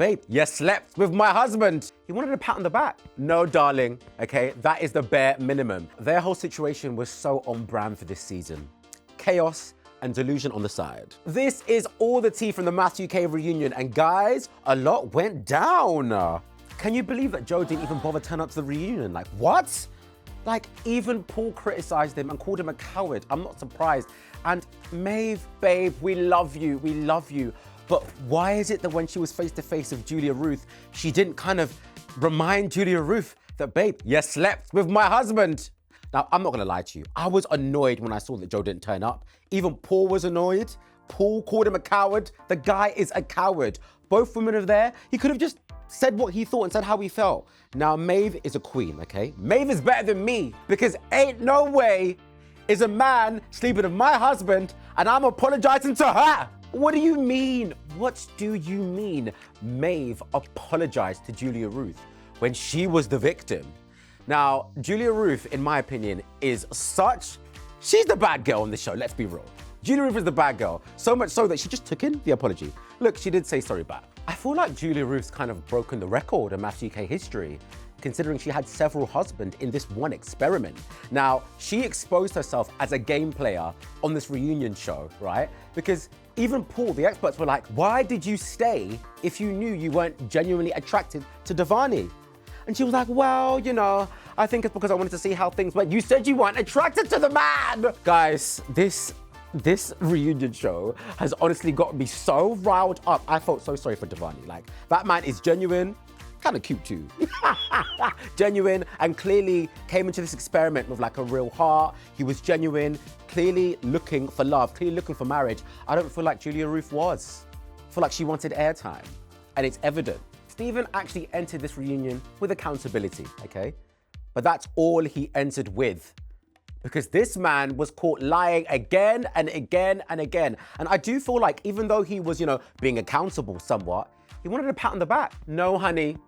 babe, you slept with my husband. He wanted a pat on the back. No, darling, okay? That is the bare minimum. Their whole situation was so on brand for this season. Chaos and delusion on the side. This is all the tea from the MAFS UK Reunion, and guys, a lot went down. Can you believe that Joe didn't even bother turn up to the reunion? Like, what? Like, even Paul criticized him and called him a coward. I'm not surprised. And Maeve, babe, we love you, we love you. But why is it that when she was face to face with Julia Ruth, she didn't kind of remind Julia Ruth that, babe, you slept with my husband? Now, I'm not gonna lie to you. I was annoyed when I saw that Joe didn't turn up. Even Paul was annoyed. Paul called him a coward. The guy is a coward. Both women are there. He could have just said what he thought and said how he felt. Now, Maeve is a queen, okay? Maeve is better than me, because ain't no way is a man sleeping with my husband and I'm apologizing to her. What do you mean? What do you mean? Maeve apologized to Julia Ruth when she was the victim. Now, Julia Ruth, in my opinion, is she's the bad girl on the show, let's be real. Julia Ruth is the bad girl, so much so that she just took in the apology. Look, she did say sorry back. I feel like Julia Ruth's kind of broken the record in MAFS UK history, considering she had several husbands in this one experiment. Now, she exposed herself as a game player on this reunion show, right? Because even Paul, the experts were like, why did you stay if you knew you weren't genuinely attracted to Devani? And she was like, well, you know, I think it's because I wanted to see how things went. You said you weren't attracted to the man. Guys, this reunion show has honestly got me so riled up. I felt so sorry for Devani. Like, that man is genuine, kind of cute too. Genuine, and clearly came into this experiment with like a real heart. He was genuine, clearly looking for love, clearly looking for marriage. I don't feel like Julia Ruth was. I feel like she wanted airtime, and it's evident. Stephen actually entered this reunion with accountability, okay? But that's all he entered with, because this man was caught lying again and again and again. And I do feel like even though he was, you know, being accountable somewhat, he wanted a pat on the back. No, honey.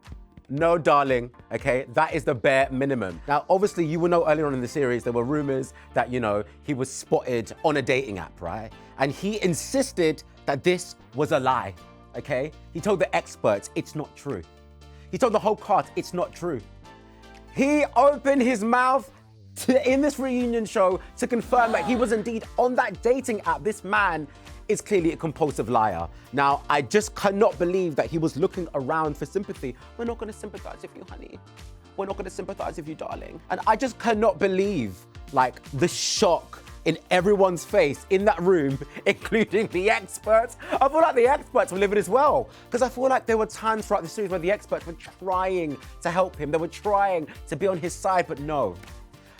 No, darling, okay? That is the bare minimum. Now, obviously, you will know earlier on in the series, there were rumors that, you know, he was spotted on a dating app, right? And he insisted that this was a lie, okay? He told the experts it's not true. He told the whole cast it's not true. He opened his mouth in this reunion show to confirm that he was indeed on that dating app. This man is clearly a compulsive liar. Now, I just cannot believe that he was looking around for sympathy. We're not gonna sympathize with you, honey. We're not gonna sympathize with you, darling. And I just cannot believe, like, the shock in everyone's face in that room, including the experts. I feel like the experts were livid as well, because I feel like there were times throughout the series where the experts were trying to help him. They were trying to be on his side, but no.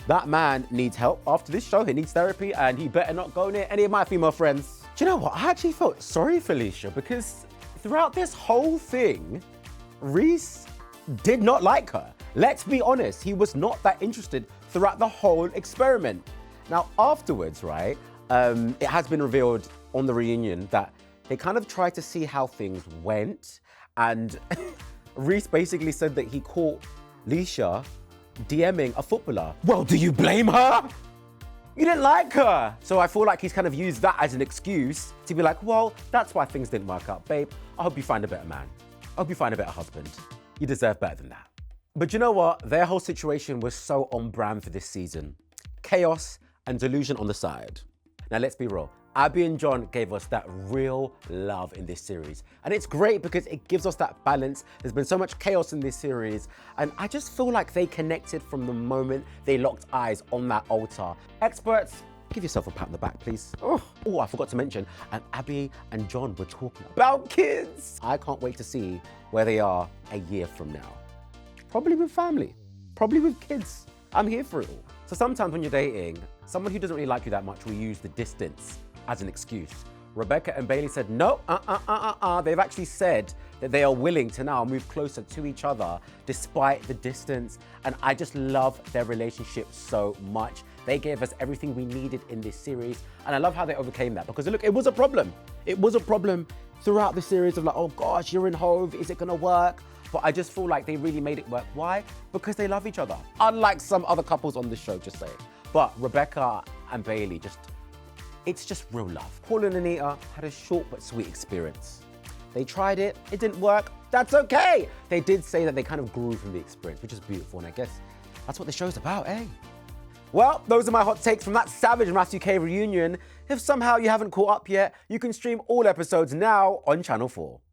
That man needs help after this show. He needs therapy, and he better not go near any of my female friends. Do you know what? I actually felt sorry for Alicia, because throughout this whole thing, Reese did not like her. Let's be honest, he was not that interested throughout the whole experiment. Now, afterwards, right, it has been revealed on the reunion that they kind of tried to see how things went, and Reese basically said that he caught Alicia DMing a footballer. Well, do you blame her? You didn't like her. So I feel like he's kind of used that as an excuse to be like, well, that's why things didn't work out, babe. I hope you find a better man. I hope you find a better husband. You deserve better than that. But you know what? Their whole situation was so on brand for this season. Chaos and delusion on the side. Now, let's be real. Abby and John gave us that real love in this series. And it's great because it gives us that balance. There's been so much chaos in this series. And I just feel like they connected from the moment they locked eyes on that altar. Experts, give yourself a pat on the back, please. Oh, I forgot to mention, and Abby and John were talking about kids. I can't wait to see where they are a year from now. Probably with family, probably with kids. I'm here for it all. So sometimes when you're dating, someone who doesn't really like you that much will use the distance as an excuse. Rebecca and Bailey said, no, They've actually said that they are willing to now move closer to each other despite the distance. And I just love their relationship so much. They gave us everything we needed in this series. And I love how they overcame that, because look, it was a problem. It was a problem throughout the series of like, oh gosh, you're in Hove, is it gonna work? But I just feel like they really made it work. Why? Because they love each other. Unlike some other couples on this show, just saying. But Rebecca and Bailey, it's just real love. Paul and Anita had a short but sweet experience. They tried it, it didn't work, that's okay. They did say that they kind of grew from the experience, which is beautiful, and I guess that's what the show's about, eh? Well, those are my hot takes from that savage MAFS UK reunion. If somehow you haven't caught up yet, you can stream all episodes now on Channel 4.